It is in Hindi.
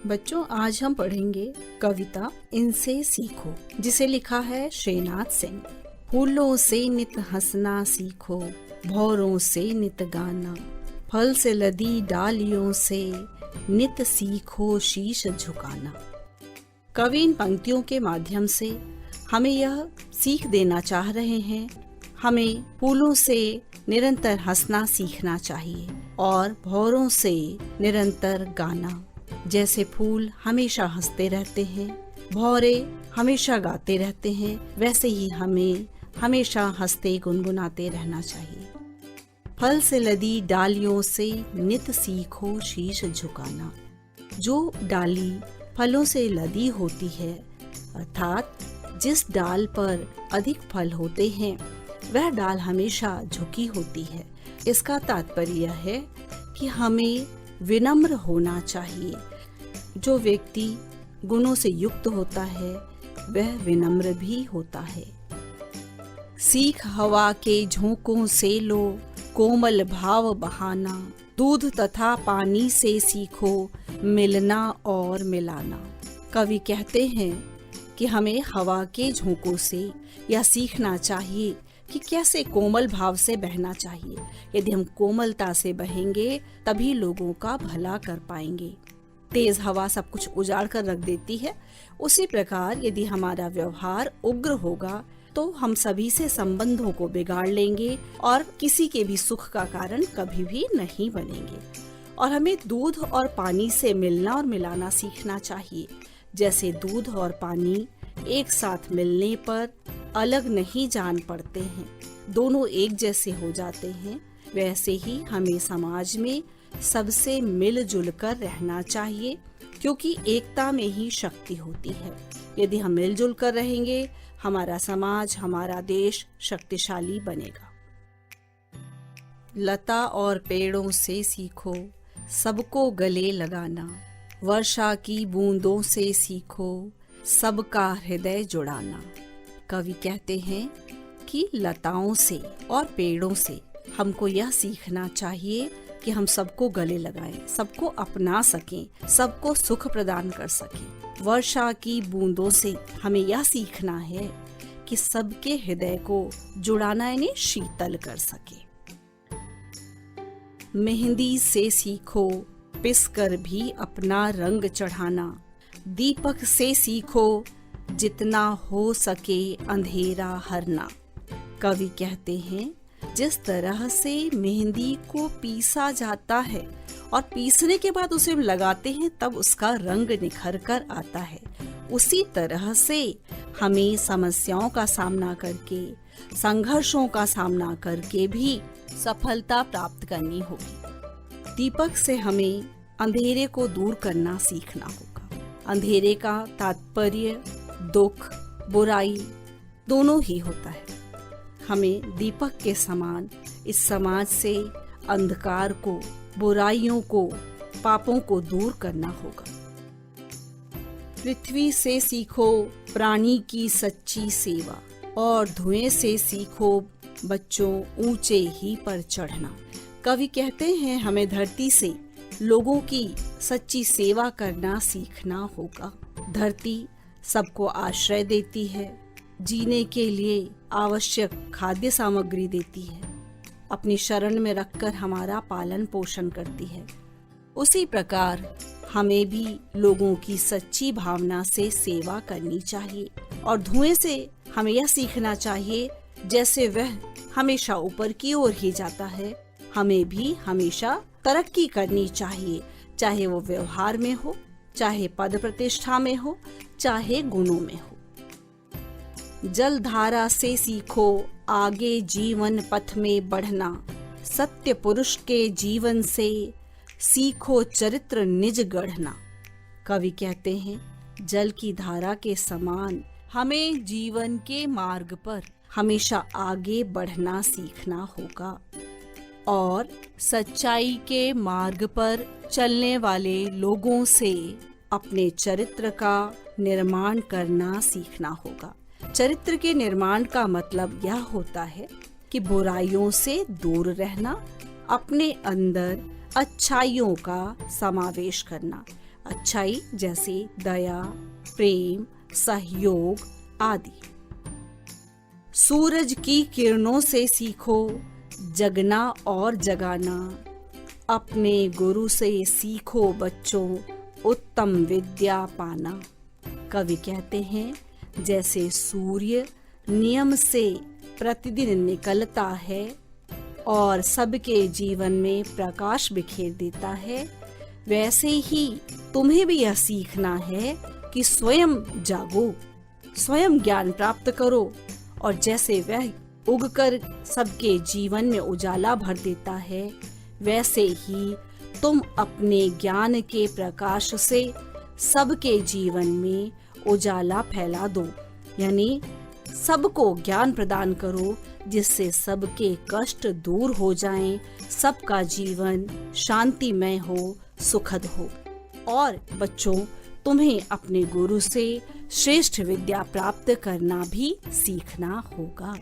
बच्चों, आज हम पढ़ेंगे कविता इनसे सीखो, जिसे लिखा है श्रीनाथ सिंह। फूलों से नित हंसना सीखो, भौरों से नित गाना, फल से लदी डालियों से नित सीखो शीश झुकाना। कवि इन पंक्तियों के माध्यम से हमें यह सीख देना चाह रहे हैं, हमें फूलों से निरंतर हंसना सीखना चाहिए और भौरों से निरंतर गाना। जैसे फूल हमेशा हंसते रहते हैं, भौरे हमेशा गाते रहते हैं, वैसे ही हमें हमेशा हंसते गुनगुनाते रहना चाहिए। फल से लदी डालियों से नित सीखो शीश झुकाना। जो डाली फलों से लदी होती है, अर्थात जिस डाल पर अधिक फल होते हैं, वह डाल हमेशा झुकी होती है। इसका तात्पर्य है कि हमें विनम्र होना चाहिए। जो व्यक्ति गुणों से युक्त होता है, वह विनम्र भी होता है। सीख हवा के झोंकों से लो, कोमल भाव बहाना, दूध तथा पानी से सीखो मिलना और मिलाना। कवि कहते हैं कि हमें हवा के झोंकों से यह सीखना चाहिए कि कैसे कोमल भाव से बहना चाहिए। यदि हम कोमलता से बहेंगे तभी लोगों का भला कर पाएंगे। तेज हवा सब कुछ उजाड़ कर रख देती है, उसी प्रकार यदि हमारा व्यवहार उग्र होगा तो हम सभी से संबंधों को बिगाड़ लेंगे और किसी के भी सुख का कारण कभी भी नहीं बनेंगे। और हमें दूध और पानी से मिलना और मिलाना सीखना चाहिए। जैसे दूध और पानी एक साथ मिलने पर अलग नहीं जान पड़ते हैं, दोनों एक जैसे हो जाते हैं, वैसे ही हमें समाज में सबसे मिलजुल कर रहना चाहिए, क्योंकि एकता में ही शक्ति होती है। यदि हम मिलजुल कर रहेंगे, हमारा समाज, हमारा देश शक्तिशाली बनेगा। लता और पेड़ों से सीखो सबको गले लगाना, वर्षा की बूंदों से सीखो सबका हृदय जुड़ाना। कवि कहते हैं कि लताओं से और पेड़ों से हमको यह सीखना चाहिए कि हम सबको गले लगाएं, सबको अपना सकें, सबको सुख प्रदान कर सकें। वर्षा की बूंदों से हमें यह सीखना है कि सबके हृदय को जुड़ाना, यानी शीतल कर सके। मेहंदी से सीखो पिस कर भी अपना रंग चढ़ाना, दीपक से सीखो जितना हो सके अंधेरा हरना। कवि कहते हैं जिस तरह से मेहंदी को पीसा जाता है और पीसने के बाद उसे लगाते हैं तब उसका रंग निखर कर आता है, उसी तरह से हमें समस्याओं का सामना करके, संघर्षों का सामना करके भी सफलता प्राप्त करनी होगी। दीपक से हमें अंधेरे को दूर करना सीखना होगा। अंधेरे का तात्पर्य दुख, बुराई दोनों ही होता है। हमें दीपक के समान इस समाज से अंधकार को, बुराइयों को, पापों को दूर करना होगा। पृथ्वी से सीखो प्राणी की सच्ची सेवा, और धुएं से सीखो बच्चों ऊंचे ही पर चढ़ना। कवि कहते हैं हमें धरती से लोगों की सच्ची सेवा करना सीखना होगा। धरती सबको आश्रय देती है, जीने के लिए आवश्यक खाद्य सामग्री देती है, अपनी शरण में रखकर हमारा पालन पोषण करती है। उसी प्रकार हमें भी लोगों की सच्ची भावना से सेवा करनी चाहिए। और धुएं से हमें यह सीखना चाहिए, जैसे वह हमेशा ऊपर की ओर ही जाता है, हमें भी हमेशा तरक्की करनी चाहिए, चाहे वो व्यवहार में हो, चाहे पद प्रतिष्ठा में हो, चाहे गुणों में हो। जल धारा से सीखो आगे जीवन पथ में बढ़ना, सत्य पुरुष के जीवन से सीखो चरित्र निज गढ़ना। कवि कहते हैं जल की धारा के समान हमें जीवन के मार्ग पर हमेशा आगे बढ़ना सीखना होगा और सच्चाई के मार्ग पर चलने वाले लोगों से अपने चरित्र का निर्माण करना सीखना होगा। चरित्र के निर्माण का मतलब यह होता है कि बुराइयों से दूर रहना, अपने अंदर अच्छाइयों का समावेश करना। अच्छाई जैसे दया, प्रेम, सहयोग आदि। सूरज की किरणों से सीखो जगना और जगाना। अपने गुरु से सीखो बच्चों उत्तम विद्या पाना। कवि कहते हैं, जैसे सूर्य नियम से प्रतिदिन निकलता है और सबके जीवन में प्रकाश बिखेर देता है, वैसे ही तुम्हें भी यह सीखना है कि स्वयं जागो, स्वयं ज्ञान प्राप्त करो और जैसे वह उगकर सबके जीवन में उजाला भर देता है, वैसे ही तुम अपने ज्ञान के प्रकाश से सबके जीवन में उजाला फैला दो, यानी सबको ज्ञान प्रदान करो, जिससे सबके कष्ट दूर हो जाएं, सबका जीवन शांतिमय हो, सुखद हो। और बच्चों, तुम्हें अपने गुरु से श्रेष्ठ विद्या प्राप्त करना भी सीखना होगा।